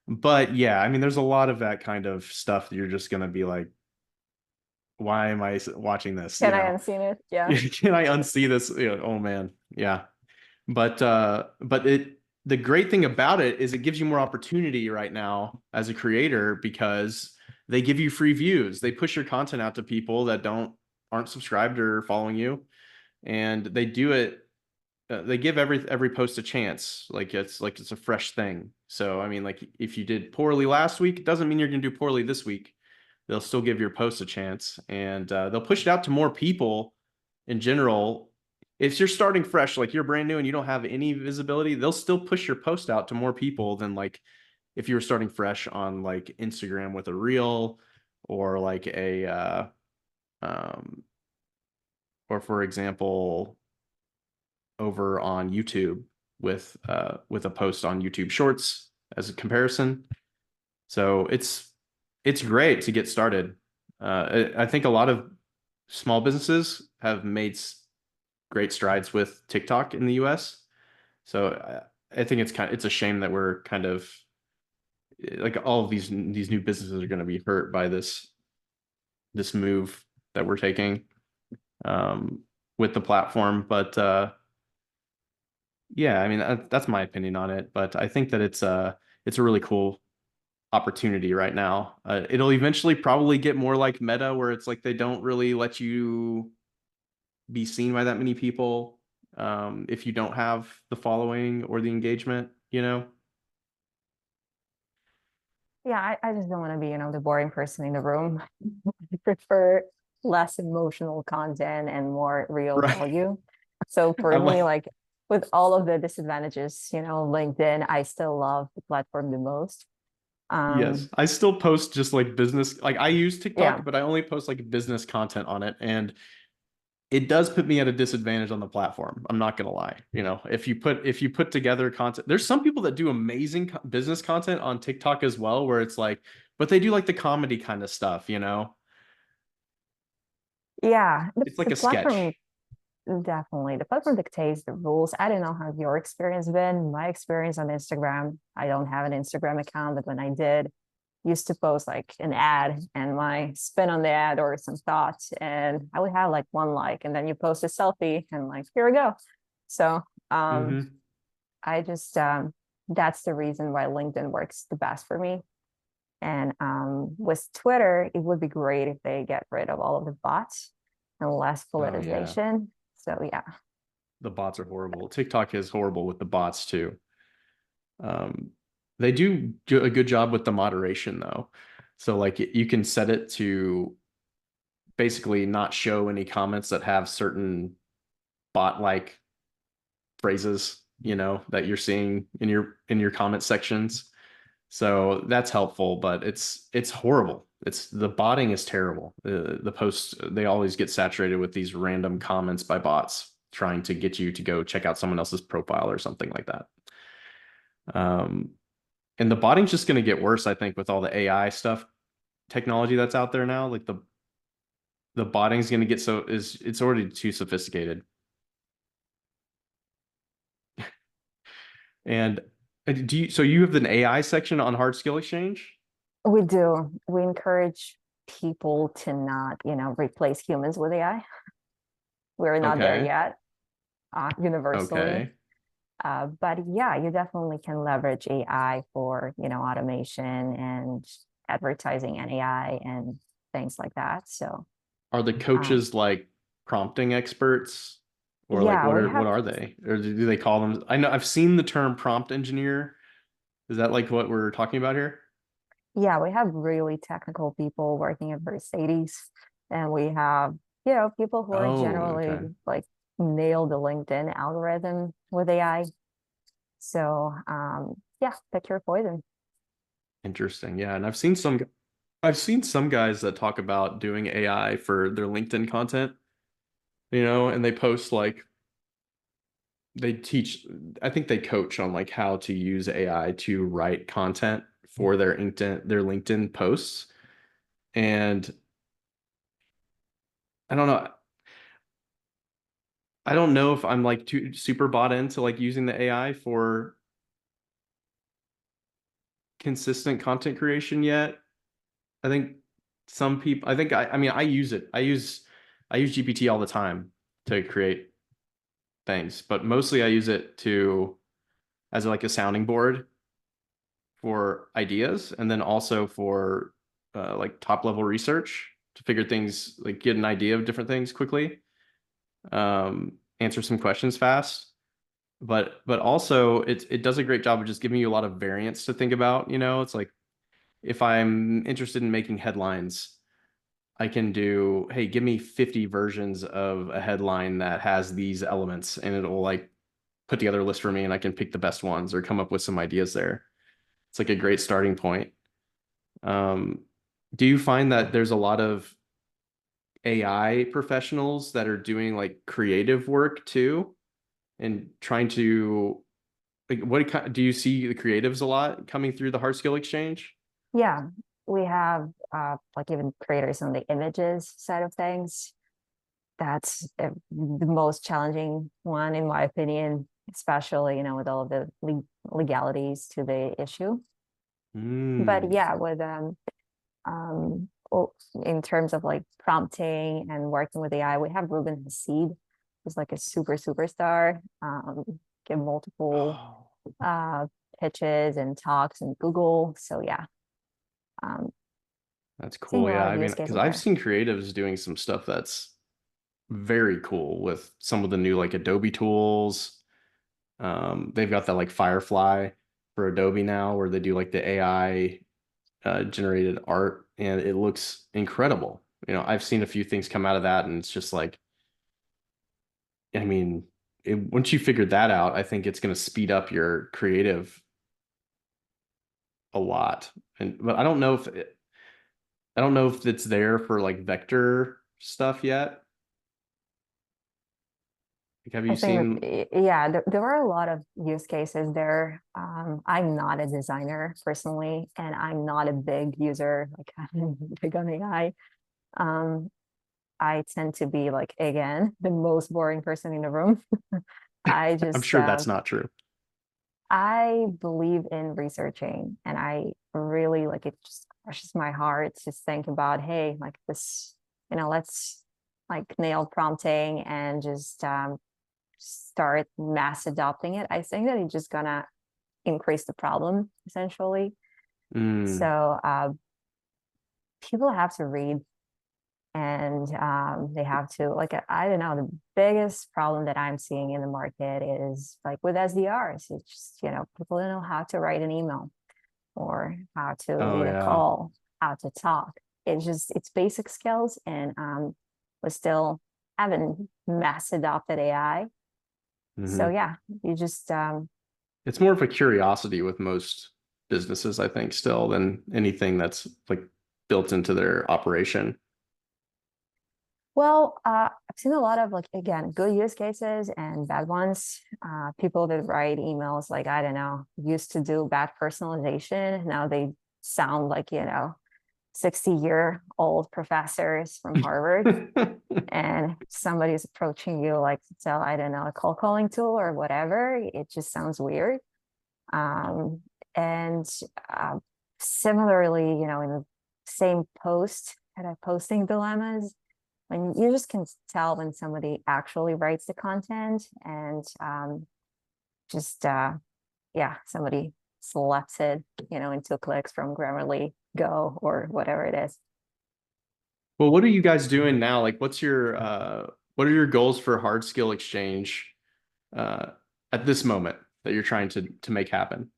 But yeah, I mean, there's a lot of that kind of stuff that you're just gonna be like, why am I watching this? You Can I know, unseen it? Yeah. can I unsee this? You know, oh man, yeah. But the great thing about it is it gives you more opportunity right now as a creator because they give you free views. They push your content out to people that aren't subscribed or following you, and they do it they give every post a chance like it's a fresh thing. So I mean, like if you did poorly last week, it doesn't mean you're going to do poorly this week. They'll still give your post a chance, and they'll push it out to more people in general. If you're starting fresh, like you're brand new and you don't have any visibility, they'll still push your post out to more people than like if you were starting fresh on like Instagram with a reel or like a um or for example over on YouTube with a post on YouTube Shorts as a comparison. So it's great to get started. I think a lot of small businesses have made great strides with TikTok in the US. So I think it's a shame that we're kind of like all of these new businesses are going to be hurt by this move that we're taking um, with the platform. But yeah, I mean that's my opinion on it, but I think that it's a really cool opportunity right now. It'll eventually probably get more like Meta, where it's like they don't really let you be seen by that many people if you don't have the following or the engagement, you know? Yeah, I just don't want to be, the boring person in the room. I prefer less emotional content and more real Right. value. So for I'm me, like, like with all of the disadvantages, LinkedIn, I still love the platform the most. yes, Um, I still post just like business, like I use yeah, TikTok, but I only post like business content on it. And it does put me at a disadvantage on the platform. I'm not gonna lie. You know, if you put together content, there's some people that do amazing business content on TikTok as well, where it's like, but they do like the comedy kind of stuff, you know? yeah, It's like the a platform sketch. definitely the platform dictates the rules. I don't know how your experience been. My experience on Instagram, I don't have an Instagram account, but when I did, used to post like an ad and my spin on the ad or some thoughts, and I would have like one like, and then you post a selfie and like, here we go. So Hmm. I just that's the reason why LinkedIn works the best for me. And with Twitter, it would be great if they get rid of all of the bots and less Oh yeah. politicization. So yeah. The bots are horrible. TikTok is horrible with the bots too. Um, they do a good job with the moderation though. So like you can set it to basically not show any comments that have certain bot like phrases, you know, that you're seeing in your comment sections. So that's helpful, but it's horrible. It's the botting is terrible. The posts they always get saturated with these random comments by bots trying to get you to go check out someone else's profile or something like that. Um, and the botting's just going to get worse, I think, with all the AI stuff technology that's out there now. Like the botting's going to get so is it's already too sophisticated. And do you so you have an AI section on Hard Skill Exchange? We do. We encourage people to not, replace humans with AI. We're not there Okay. yet, universally. Okay. But yeah, you definitely can leverage AI for, automation and advertising and AI and things like that. So, Are the um, coaches like prompting experts or like yeah, we what have are they? Or do they call them? I know I've seen the term prompt engineer. Is that like what we're talking about here? yeah, we have really technical people working at Mercedes, and we have, people who are Oh, generally okay. like nail the LinkedIn algorithm with AI. So, yeah, pick your poison. Interesting. Yeah, and I've seen some guys that talk about doing AI for their LinkedIn content, and they post like they teach, I think they coach on like how to use AI to write content for their LinkedIn posts. And I don't know, I don't know if I'm like too super bought into like using the AI for consistent content creation yet. I think some people, I mean, I use it. I use GPT all the time to create things, but mostly I use it to as like a sounding board for ideas, and then also for like top level research to figure things, like get an idea of different things quickly, answer some questions fast. But also it does a great job of just giving you a lot of variants to think about. It's like if I'm interested in making headlines, I can do, hey, give me 50 versions of a headline that has these elements, and it'll like put together a list for me, and I can pick the best ones or come up with some ideas there. It's like a great starting point. Um, do you find that there's a lot of AI professionals that are doing like creative work too and trying to like do you see the creatives a lot coming through the hard skill exchange? Yeah, we have like even creators on the images side of things. That's the most challenging one, in my opinion, especially, with all of the legalities to the issue. But Mm, yeah, with in terms of like prompting and working with AI, we have Ruben Hassid, who's like a superstar. Give multiple oh, uh, pitches and talks in Google. So yeah, um, that's seeing cool. a Yeah, lot I of mean, use because cases I've there. seen creatives doing some stuff that's very cool with some of the new like Adobe tools. They've got that like Firefly for Adobe now, where they do like the AI generated art, and it looks incredible. I've seen a few things come out of that, and it's just like, I mean, once you figure that out, I think it's going to speed up your creative a lot. But I don't know if it's there for like vector stuff yet. Like, have I you think seen? that, yeah, there are a lot of use cases there. I'm not a designer personally, and I'm not a big user, like I'm big on AI. Um, I tend to be like, again, the most boring person in the room. I I'm just sure that's not true. I believe in researching, and I really like, it just crushes my heart to think about, hey, like this, let's like nail prompting and just start mass adopting it. I think that it's just gonna increase the problem essentially. Mm, So people have to read, and they have to, like, I don't know, the biggest problem that I'm seeing in the market is like with SDRs. It's just, people don't know how to write an email or how to oh lead a yeah. call, how to talk. It's basic skills, and we still haven't mass adopted AI. So Hmm. yeah, you just It's more of a curiosity with most businesses, I think, still than anything that's like built into their operation. well, I've seen a lot of, like, again, good use cases and bad ones. People that write emails, like, I don't know, used to do bad personalization. Now they sound like, 60-year-old professors from Harvard. And somebody's approaching you like to sell, I don't know, a cold calling tool or whatever. It just sounds weird. Um, and similarly, in the same post, kind of posting dilemmas, when you just can tell when somebody actually writes the content, and just yeah, somebody selects it, in 2 clicks from Grammarly Go or whatever it is. Well, what are you guys doing now? Like, what are your goals for hard skill exchange uh, at this moment that you're trying to make happen?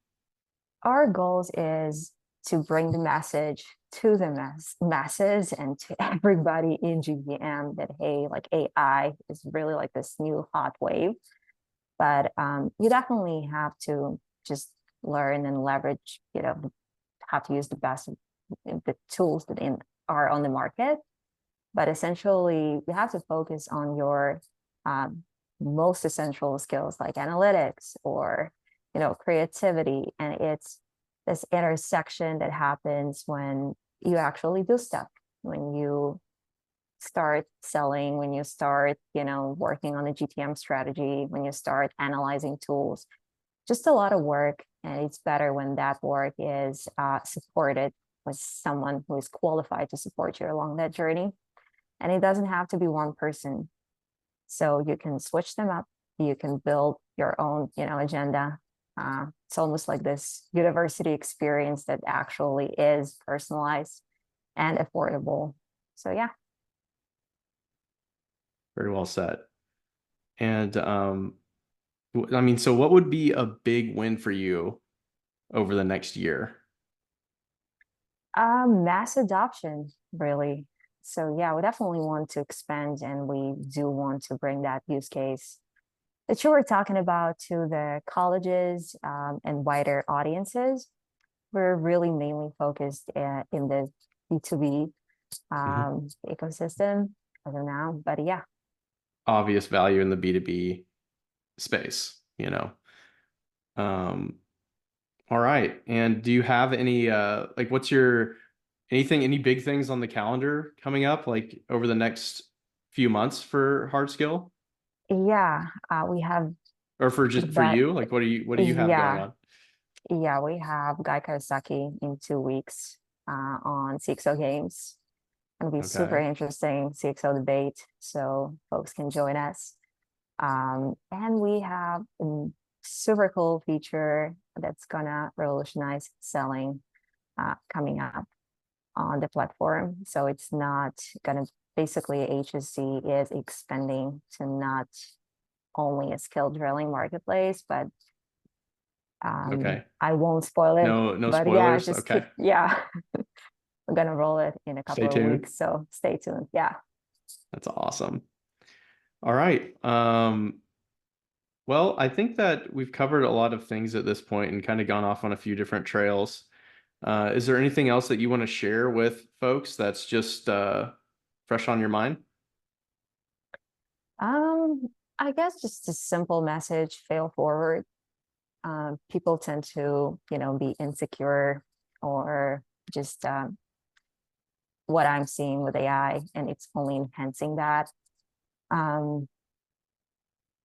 Our goals is to bring the message to the masses and to everybody in GTM that, hey, like AI is really like this new hot wave, but you definitely have to just learn and leverage, how to use the best of the tools that are on the market. But essentially, you have to focus on your um, most essential skills like analytics or, creativity. And it's this intersection that happens when you actually do stuff, when you start selling, when you start, working on a GTM strategy, when you start analyzing tools, just a lot of work. And it's better when that work is supported with someone who is qualified to support you along that journey. And it doesn't have to be one person. So you can switch them up. You can build your own, agenda. It's almost like this university experience that actually is personalized and affordable. So yeah. Very well said. And I mean, so what would be a big win for you over the next year? Mass adoption, really. So yeah, we definitely want to expand, and we do want to bring that use case that you were talking about to the colleges and wider audiences. We're really mainly focused in the B2B Mhm. ecosystem as of now, but yeah. Obvious value in the B2B space, you know. Um, all right. And do you have any like what's your any big things on the calendar coming up like over the next few months for hard skill Yeah, we have or for just for that. you? Like what do you have going Yeah, on? yeah, we have Guy Kawasaki in 2 weeks on CXO Games. It'll be super Okay. interesting CXO debate, so folks can join us. And we have a super cool feature that's gonna revolutionize selling coming up on the platform. So it's not gonna basically HSC is expanding to not only a skill drilling marketplace, but Okay. I won't spoil it. No But yeah, spoilers. just Okay. keep, yeah, we're gonna roll it in a Stay couple of tuned. weeks. So stay tuned. Yeah. That's awesome. All right. Well, I think that we've covered a lot of things at this point and kind of gone off on a few different trails. Is there anything else that you want to share with folks that's just fresh on your mind? Um, I guess just a simple message, fail forward. People tend to, be insecure or just what I'm seeing with AI, and it's only enhancing that. Um,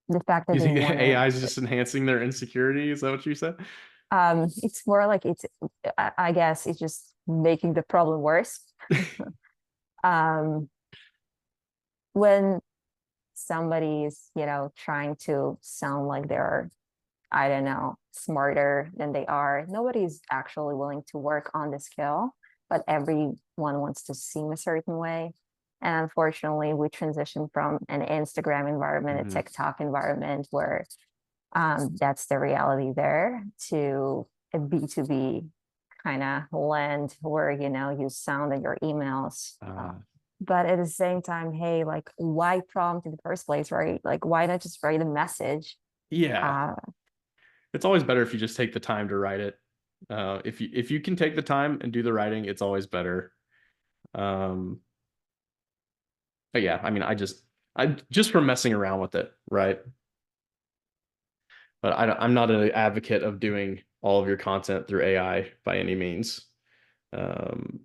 the fact that You they think want to, AI is just enhancing their insecurity? Is that what you said? it's more like I guess it's just making the problem worse. um, when somebody is, trying to sound like they're, I don't know, smarter than they are, nobody's actually willing to work on the skill, but everyone wants to seem a certain way. And unfortunately, we transition from an Instagram environment, a Mhm. TikTok environment where that's the reality there, to a B2B kind of land where, you sound in your emails. Uh, But at the same time, hey, like, why prompt in the first place, right? Like, why not just write a message? yeah, Uh, it's always better if you just take the time to write it. If you can take the time and do the writing, it's always better. Um, but yeah, I mean, I just from messing around with it, right? But I'm not an advocate of doing all of your content through AI by any means. Um,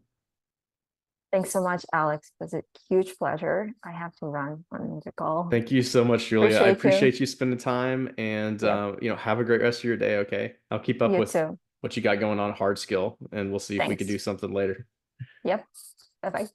Thanks so much, Alex. It was a huge pleasure. I have to run on the call. Thank you so much, Julia. I Appreciate you. appreciate you spending time and Yep. have a great rest of your day, okay? I'll keep up You with too. what you got going on hard skill and we'll see if we could do Thanks. something later. Yep. Bye bye.